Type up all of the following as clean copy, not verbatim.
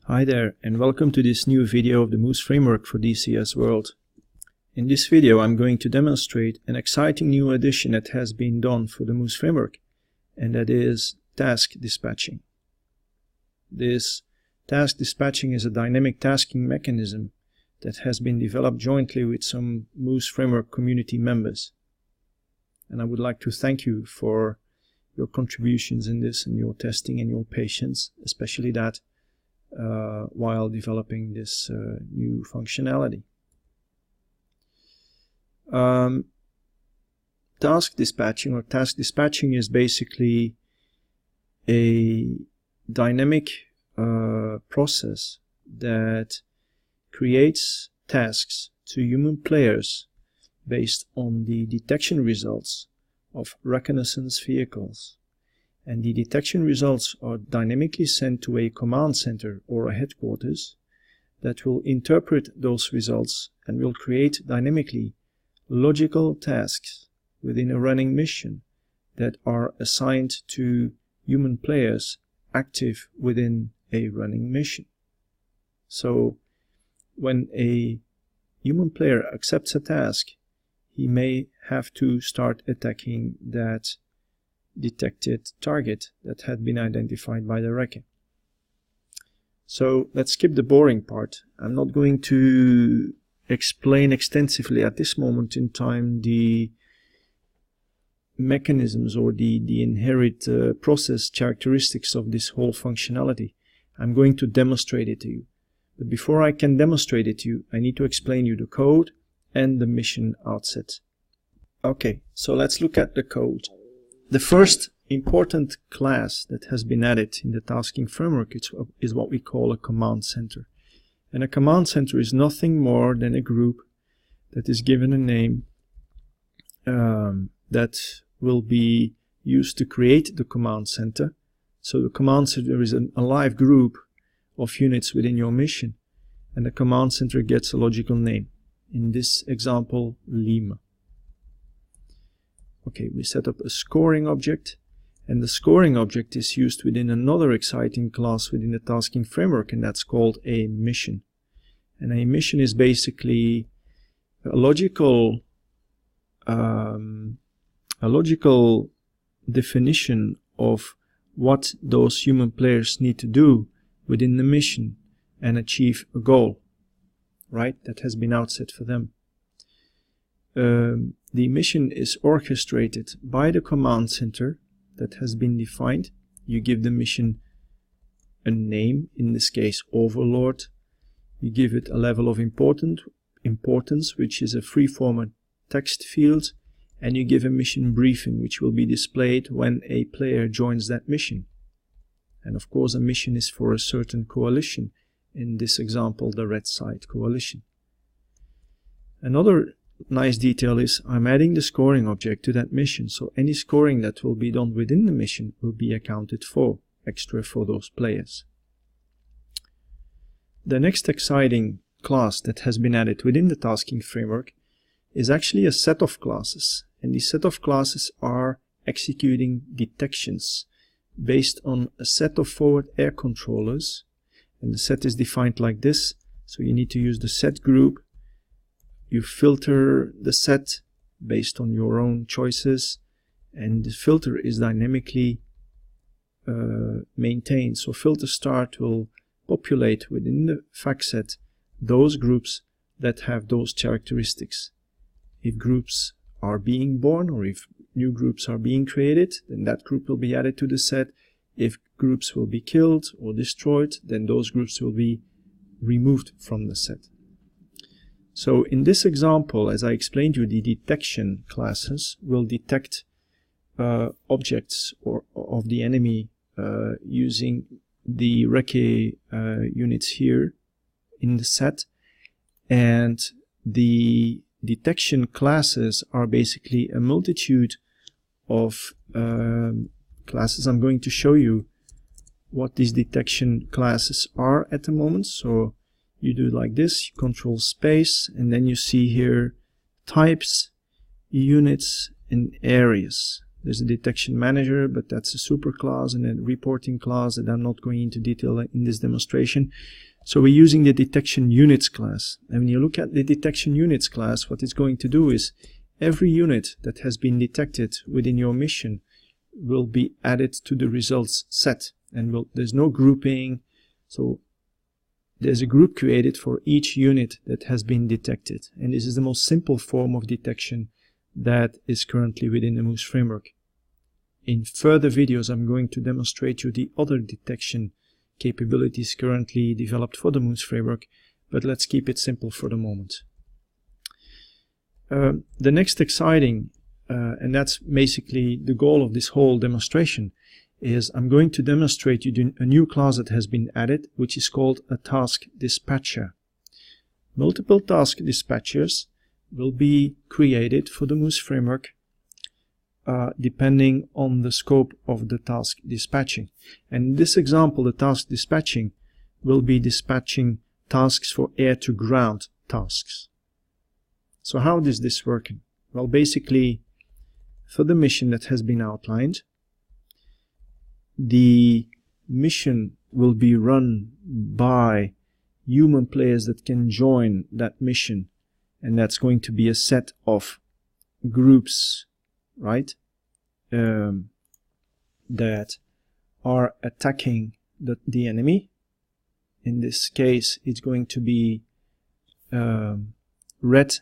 Hi there, and welcome to this new video of the Moose framework for DCS World. In this video I'm going to demonstrate an exciting new addition that has been done for the Moose framework, and that is task dispatching. This task dispatching is a dynamic tasking mechanism that has been developed jointly with some Moose framework community members. And I would like to thank you for your contributions in this and your testing and your patience, especially that while developing this new functionality. Task dispatching is basically a dynamic process that creates tasks to human players based on the detection results of reconnaissance vehicles. And the detection results are dynamically sent to a command center or a headquarters that will interpret those results and will create dynamically logical tasks within a running mission that are assigned to human players active within a running mission. So when a human player accepts a task, he may have to start attacking that detected target that had been identified by the RECCE. So let's skip the boring part. I'm not going to explain extensively at this moment in time the mechanisms or the inherent process characteristics of this whole functionality. I'm going to demonstrate it to you. But before I can demonstrate it to you, I need to explain you the code and the mission outset. Okay, so let's look at the code. The first important class that has been added in the tasking framework is what we call a command center. And a command center is nothing more than a group that is given a name that will be used to create the command center. So the command center is a live group of units within your mission, and the command center gets a logical name. In this example, Lima. Okay, we set up a scoring object, and the scoring object is used within another exciting class within the tasking framework, and that's called a mission. And a mission is basically a logical definition of what those human players need to do within the mission and achieve a goal, right, that has been outset for them. The mission is orchestrated by the command center that has been defined. You give the mission a name, in this case Overlord. You give it a level of importance, which is a free-form text field, and you give a mission briefing, which will be displayed when a player joins that mission. And of course, a mission is for a certain coalition, in this example the Red Side Coalition. Another nice detail is I'm adding the scoring object to that mission, so any scoring that will be done within the mission will be accounted for, extra for those players. The next exciting class that has been added within the tasking framework is actually a set of classes, and these set of classes are executing detections based on a set of forward air controllers, and the set is defined like this. So you need to use the set group. You filter the set based on your own choices, and the filter is dynamically maintained. So filter start will populate within the fact set those groups that have those characteristics. If groups are being born or if new groups are being created, then that group will be added to the set. If groups will be killed or destroyed, then those groups will be removed from the set. So in this example, as I explained you, the detection classes will detect objects of the enemy using the RECCE units here in the set, and the detection classes are basically a multitude of classes. I'm going to show you what these detection classes are at the moment. So you do like this, you control space, and then you see here types, units, and areas. There's a detection manager, but that's a super class and a reporting class that I'm not going into detail in this demonstration. So we're using the detection units class. And when you look at the detection units class, what it's going to do is every unit that has been detected within your mission will be added to the results set. And there's no grouping. So there's a group created for each unit that has been detected. And this is the most simple form of detection that is currently within the Moose framework. In further videos, I'm going to demonstrate you the other detection capabilities currently developed for the Moose framework, but let's keep it simple for the moment. The next exciting, and that's basically the goal of this whole demonstration, is I'm going to demonstrate you a new class that has been added, which is called a task dispatcher. Multiple task dispatchers will be created for the Moose framework depending on the scope of the task dispatching. And in this example, the task dispatching will be dispatching tasks for air-to-ground tasks. So how is this working? Well, basically, for the mission that has been outlined, the mission will be run by human players that can join that mission, and that's going to be a set of groups, right, that are attacking the enemy. In this case, it's going to be red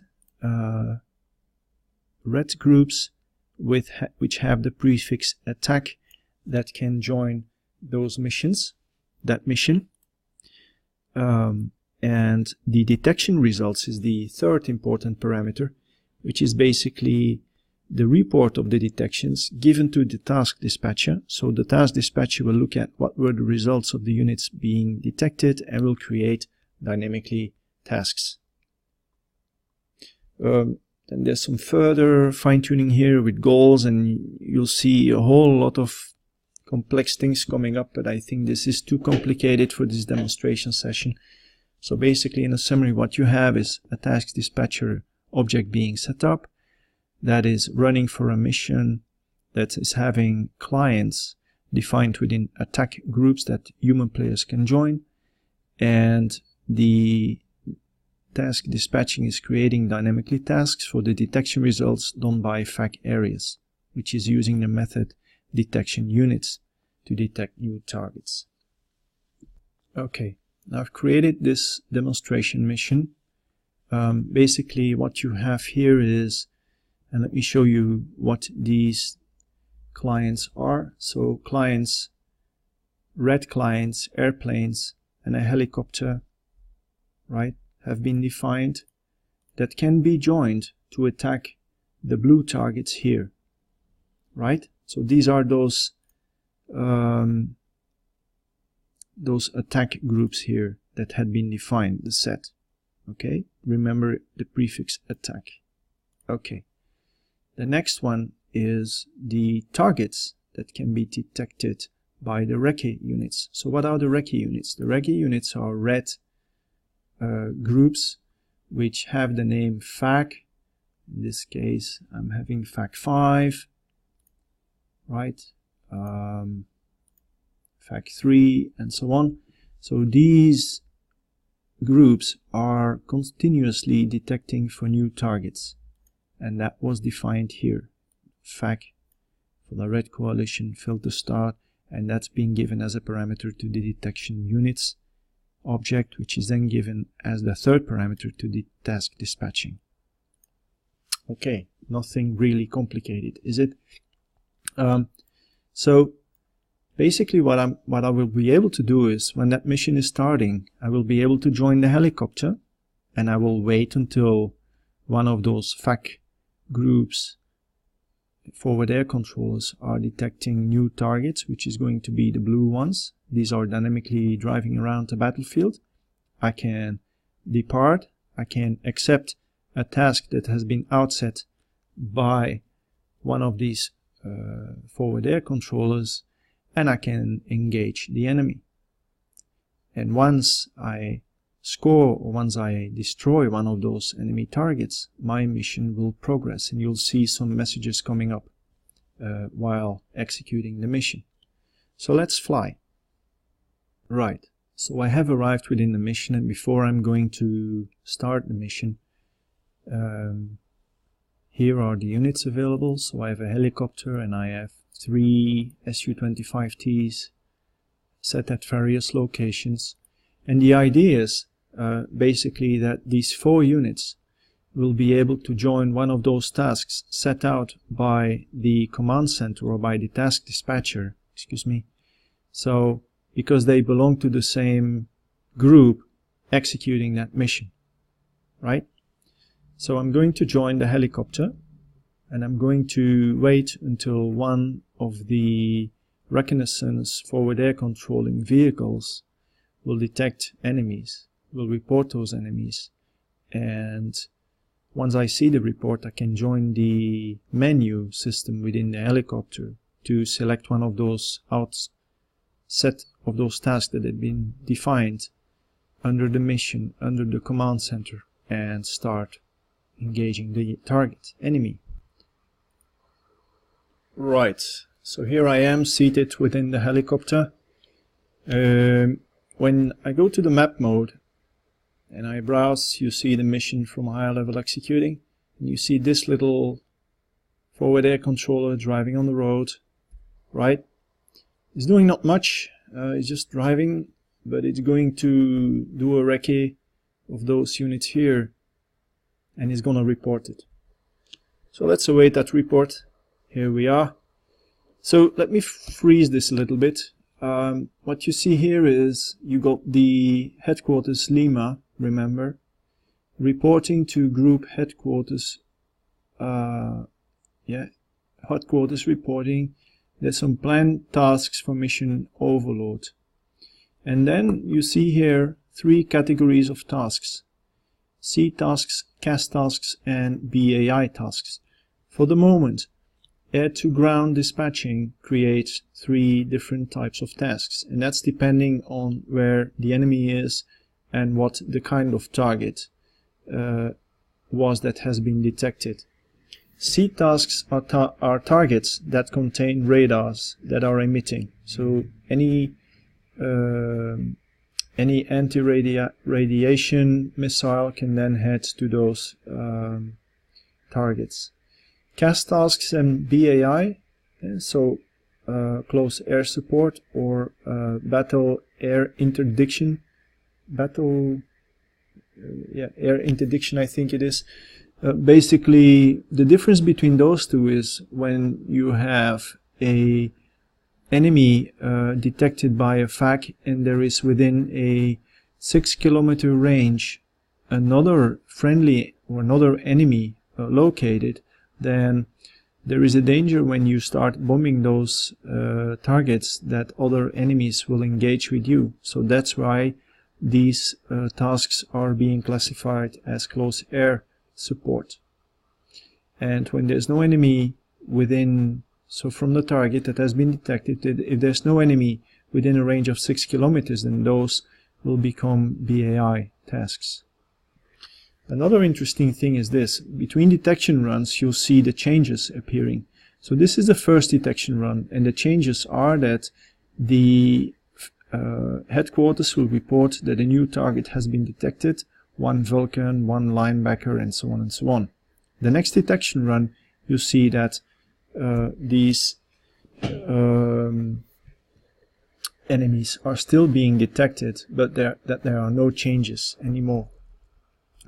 groups which have the prefix attack that can join those missions, that mission. And the detection results is the third important parameter, which is basically the report of the detections given to the task dispatcher. So the task dispatcher will look at what were the results of the units being detected and will create dynamically tasks. Then there's some further fine-tuning here with goals, and you'll see a whole lot of complex things coming up, but I think this is too complicated for this demonstration session. So basically, in a summary, what you have is a task dispatcher object being set up that is running for a mission that is having clients defined within attack groups that human players can join, and the task dispatching is creating dynamically tasks for the detection results done by FAC areas, which is using the method detection units to detect new targets. Okay, now I've created this demonstration mission. Basically what you have here is, and let me show you what these clients are. So clients, red clients, airplanes, and a helicopter, right, have been defined that can be joined to attack the blue targets here, right? So these are those attack groups here that had been defined, the set. Okay, remember the prefix attack. Okay, the next one is the targets that can be detected by the RECCE units. So what are the RECCE units? The RECCE units are red groups which have the name FAC. In this case, I'm having FAC 5, right? FAC 3, and so on. So these groups are continuously detecting for new targets, and that was defined here. FAC for the red coalition filter start, and that's being given as a parameter to the detection units object, which is then given as the third parameter to the task dispatching. Okay, nothing really complicated, is it? So basically what I will be able to do is, when that mission is starting, I will be able to join the helicopter, and I will wait until one of those FAC groups, forward air controllers, are detecting new targets, which is going to be the blue ones. These are dynamically driving around the battlefield. I can depart. I can accept a task that has been outset by one of these forward air controllers, and I can engage the enemy. And once I score, or once I destroy one of those enemy targets, my mission will progress, and you'll see some messages coming up. while executing the mission. So let's fly. Right, so I have arrived within the mission, and before I'm going to start the mission, here are the units available. So I have a helicopter and I have 3 Su-25Ts set at various locations. And the idea is basically that these 4 units will be able to join one of those tasks set out by the command center or by the task dispatcher, excuse me. So because they belong to the same group executing that mission, right? So I'm going to join the helicopter, and I'm going to wait until one of the reconnaissance forward air controlling vehicles will detect enemies, will report those enemies, and once I see the report, I can join the menu system within the helicopter to select one of those set of those tasks that had been defined under the mission, under the command center, and start engaging the target enemy. Right, so here I am seated within the helicopter. When I go to the map mode and I browse, you see the mission from higher level executing, and you see this little forward air controller driving on the road, right? It's doing not much, it's just driving, but it's going to do a recce of those units here, and it's going to report it. So let's await that report. Here we are. So let me freeze this a little bit. What you see here is you got the headquarters Lima, remember, reporting to group headquarters. Headquarters reporting. There's some planned tasks for mission overload. And then you see here 3 categories of tasks: C tasks, CAS tasks, and BAI tasks. For the moment, air-to-ground dispatching creates 3 different types of tasks, and that's depending on where the enemy is and what the kind of target was that has been detected. C tasks are targets that contain radars that are emitting. So any anti-radiation missile can then head to those targets. CAS tasks and BAI, close air support or battle air interdiction, air interdiction I think it is. Basically, the difference between those two is when you have a enemy detected by a FAC and there is within a 6-kilometer range another friendly or another enemy located, then there is a danger when you start bombing those targets that other enemies will engage with you. So that's why these tasks are being classified as close air support. And when there's no enemy within, so from the target that has been detected, if there's no enemy within a range of 6 kilometers, then those will become BAI tasks. Another interesting thing is this: between detection runs you'll see the changes appearing. So this is the first detection run, and the changes are that the headquarters will report that a new target has been detected, 1 Vulcan, 1 linebacker, and so on and so on. The next detection run, you see that these enemies are still being detected, but that there are no changes anymore.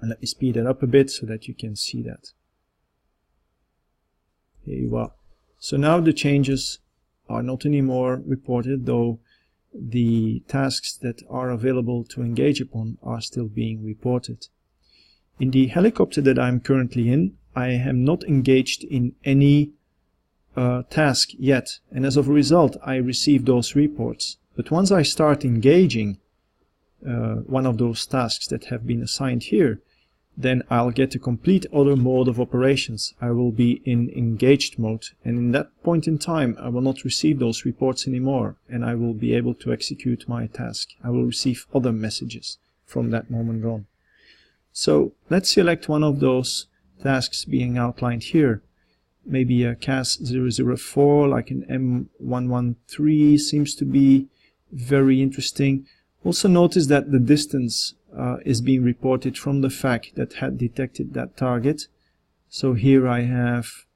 And let me speed it up a bit so that you can see that. Here you are. So now the changes are not anymore reported, though the tasks that are available to engage upon are still being reported. In the helicopter that I'm currently in, I am not engaged in any task yet, and as a result I receive those reports. But once I start engaging one of those tasks that have been assigned here, then I'll get a complete other mode of operations. I will be in engaged mode, and in that point in time I will not receive those reports anymore, and I will be able to execute my task. I will receive other messages from that moment on. So let's select one of those tasks being outlined here, maybe a CAS 004, like an M113 seems to be very interesting. Also notice that the distance is being reported from the FAC that had detected that target. So here I have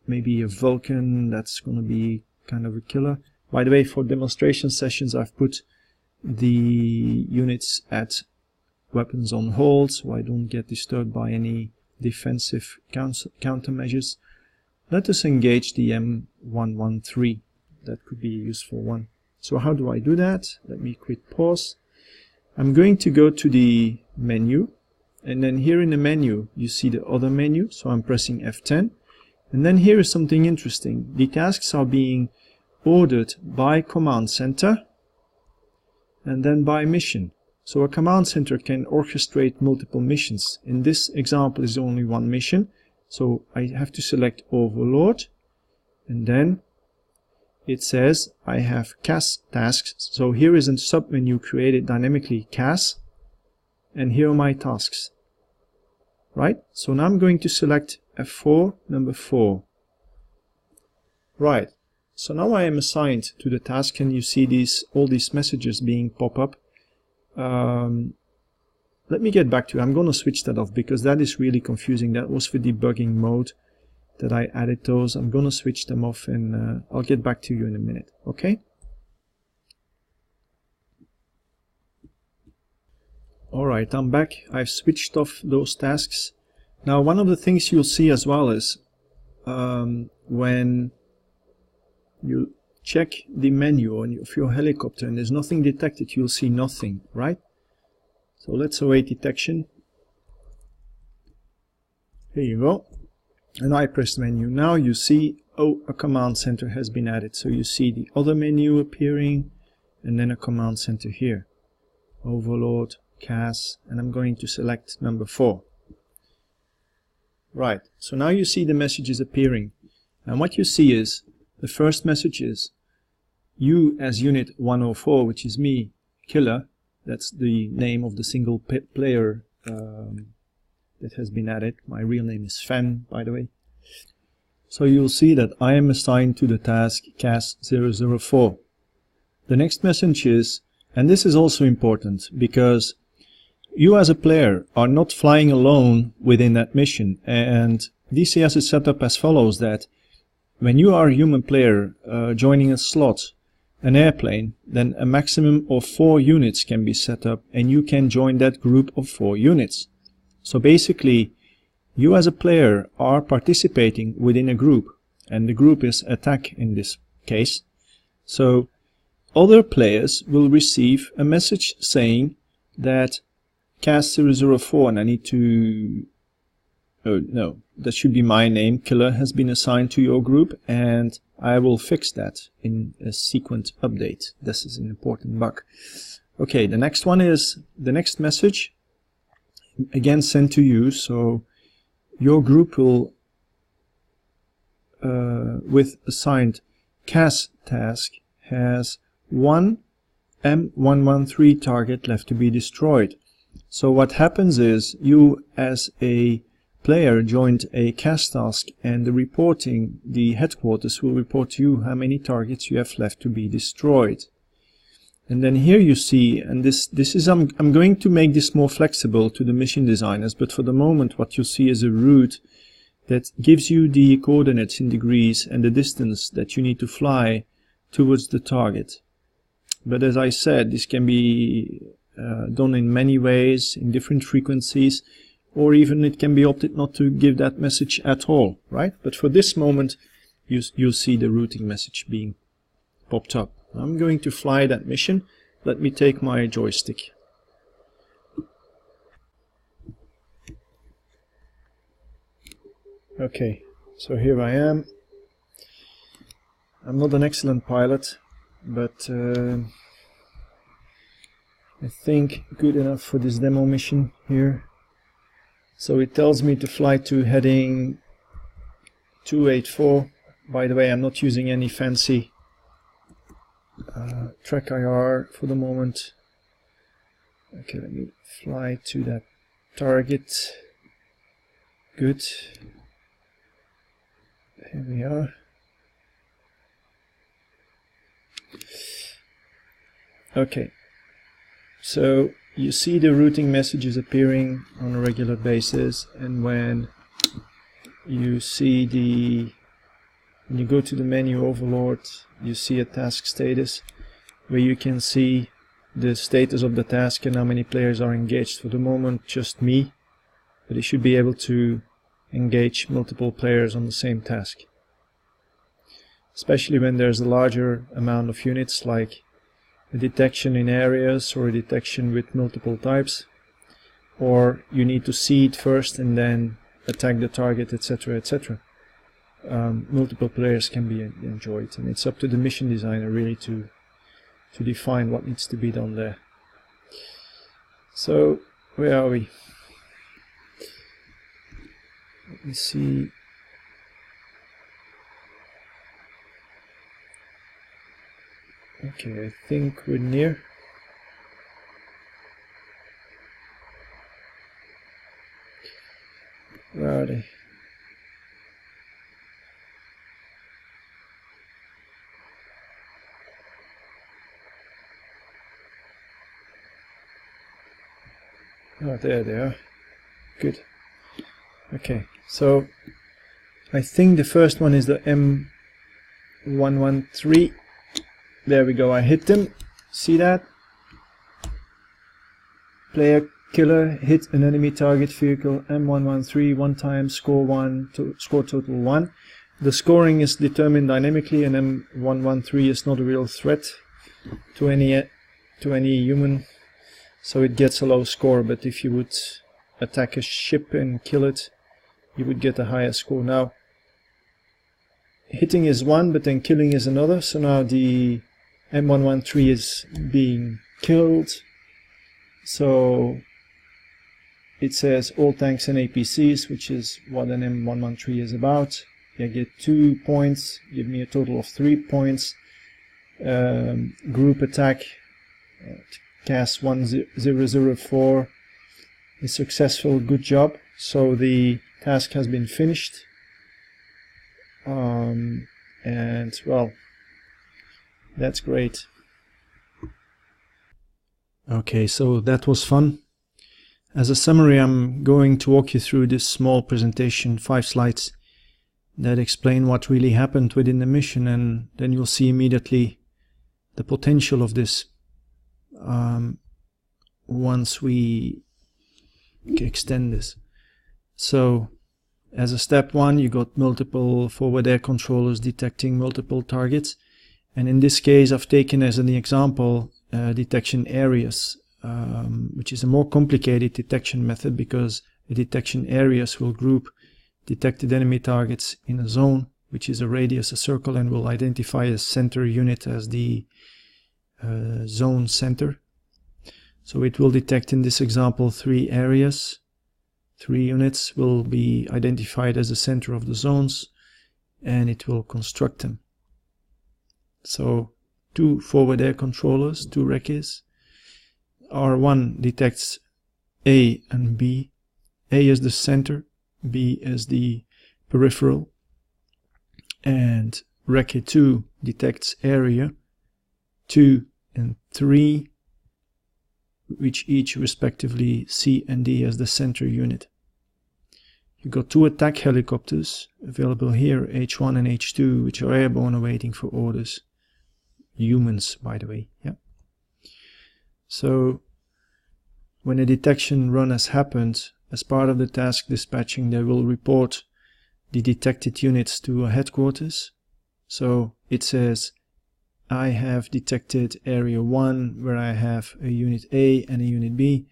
maybe a Vulcan, that's going to be kind of a killer. By the way, for demonstration sessions I've put the units at weapons on hold, so I don't get disturbed by any defensive countermeasures. Let us engage the M113. That could be a useful one. So how do I do that? Let me quit pause. I'm going to go to the menu, and then here in the menu you see the other menu, so I'm pressing F10. And then here is something interesting. The tasks are being ordered by command center and then by mission. So a command center can orchestrate multiple missions. In this example is only one mission, so I have to select Overlord, and then it says I have CAS tasks. So here is a submenu created dynamically, CAS, and here are my tasks. Right? So now I'm going to select F4, number 4. Right. So now I am assigned to the task, and you see all these messages being pop up. Let me get back to it. I'm going to switch that off because that is really confusing. That was for debugging mode that I added those. I'm going to switch them off, and I'll get back to you in a minute. Okay? Alright, I'm back. I've switched off those tasks. Now, one of the things you'll see as well is when you check the menu of your helicopter and there's nothing detected, you'll see nothing, right? So let's await detection. Here you go. And I press menu. Now you see, oh, a command center has been added. So you see the other menu appearing and then a command center here. Overlord, CAS, and I'm going to select number 4. Right, so now you see the messages appearing. And what you see is, the first message is, you as unit 104, which is me, killer, that's the name of the single player that has been added. My real name is Fan, by the way. So you'll see that I am assigned to the task CAS 004. The next message is, and this is also important because you as a player are not flying alone within that mission, and DCS is set up as follows: that when you are a human player joining a slot, an airplane, then a maximum of 4 units can be set up, and you can join that group of 4 units. So basically, you as a player are participating within a group, and the group is attack in this case. So other players will receive a message saying that CAS 004, and I need to, oh no, that should be my name, killer, has been assigned to your group, and I will fix that in a sequence update. This is an important bug. Okay, the next one is the next message, again sent to you, so your group will, with assigned CAS task, has 1 M113 target left to be destroyed. So what happens is, you as a player joined a CAS task, and the headquarters will report to you how many targets you have left to be destroyed. And then here you see, and this is, I'm going to make this more flexible to the mission designers, but for the moment what you'll see is a route that gives you the coordinates in degrees and the distance that you need to fly towards the target. But as I said, this can be done in many ways, in different frequencies, or even it can be opted not to give that message at all, right? But for this moment, you'll see the routing message being popped up. I'm going to fly that mission. Let me take my joystick. Okay, so here I am. I'm not an excellent pilot, but I think good enough for this demo mission here. So it tells me to fly to heading 284. By the way, I'm not using any fancy track IR for the moment. Okay, let me fly to that target. Good. Here we are. Okay. So you see the routing messages appearing on a regular basis, and when you see when you go to the menu overlord, you see a task status where you can see the status of the task and how many players are engaged. For the moment, just me, but you should be able to engage multiple players on the same task, especially when there's a larger amount of units, like a detection in areas or a detection with multiple types, or you need to seed first and then attack the target, etc., etc. Multiple players can be enjoyed, and it's up to the mission designer really to define what needs to be done there. So where are we? Let me see. Okay, I think we're near. Where are they? Oh, there they are. Good. Okay, so I think the first one is the M113. There we go, I hit them. See that? Player killer hit an enemy target vehicle M113 one time, score 1, score total 1. The scoring is determined dynamically, and M113 is not a real threat to any human, so it gets a low score. But if you would attack a ship and kill it, you would get a higher score. Now, hitting is one, but then killing is another. So now the M113 is being killed. So it says all tanks and APCs, which is what an M113 is about. I get 2 points, give me a total of 3 points. Group attack, CAS 1004 is successful, good job. So the task has been finished. And well, that's great. Okay, so that was fun. As a summary, I'm going to walk you through this small presentation, 5 slides, that explain what really happened within the mission, and then you'll see immediately the potential of this once we extend this. So, as a step 1, you got multiple forward air controllers detecting multiple targets, and in this case I've taken as an example detection areas, which is a more complicated detection method, because the detection areas will group detected enemy targets in a zone, which is a radius, a circle, and will identify a center unit as the zone center. So it will detect, in this example, 3 areas. 3 units will be identified as the center of the zones, and it will construct them. So 2 forward air controllers, 2 RECCEs. R1 detects A and B. A is the center, B is the peripheral, and RECCE 2 detects area 2 and 3, which each respectively C and D as the center unit. You've got 2 attack helicopters available here, H1 and H2, which are airborne awaiting for orders. Humans, by the way. Yeah. So when a detection run has happened, as part of the task dispatching, they will report the detected units to a headquarters. So it says, I have detected area 1, where I have a unit A and a unit B,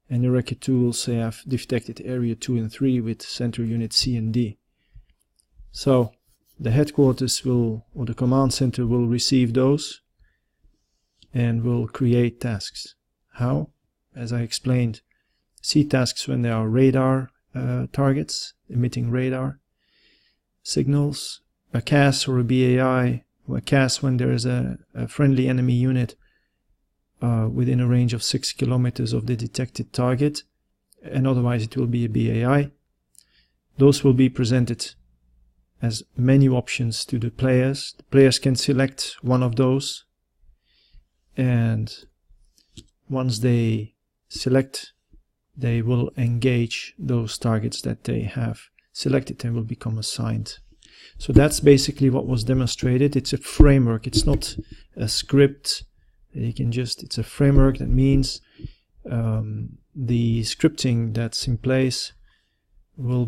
and the RECCE 2 will say I've detected area 2 and 3 with center unit C and D. So the headquarters will, or the command center will receive those and will create tasks. How? As I explained, C tasks when there are radar targets, emitting radar signals, a CAS or a BAI, or a CAS when there is a friendly enemy unit within a range of 6 kilometers of the detected target, and otherwise it will be a BAI. those will be presented as menu options to the players. The players can select one of those, and once they select, they will engage those targets that they have selected and will become assigned. So that's basically what was demonstrated. It's a framework, it's not a script. You can just, it's a framework. That means the scripting that's in place will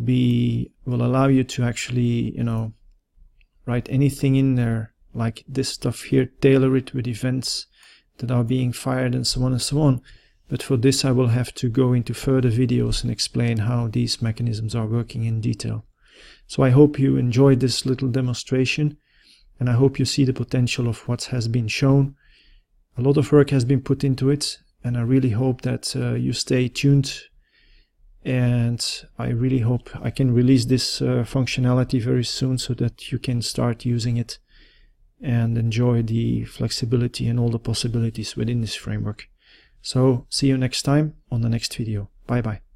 allow you to actually, you know, write anything in there, like this stuff here, tailor it with events that are being fired and so on and so on. But for this I will have to go into further videos and explain how these mechanisms are working in detail. So I hope you enjoyed this little demonstration, and I hope you see the potential of what has been shown. A lot of work has been put into it, and I really hope that you stay tuned, and I really hope I can release this functionality very soon so that you can start using it and enjoy the flexibility and all the possibilities within this framework. So see you next time on the next video. Bye bye.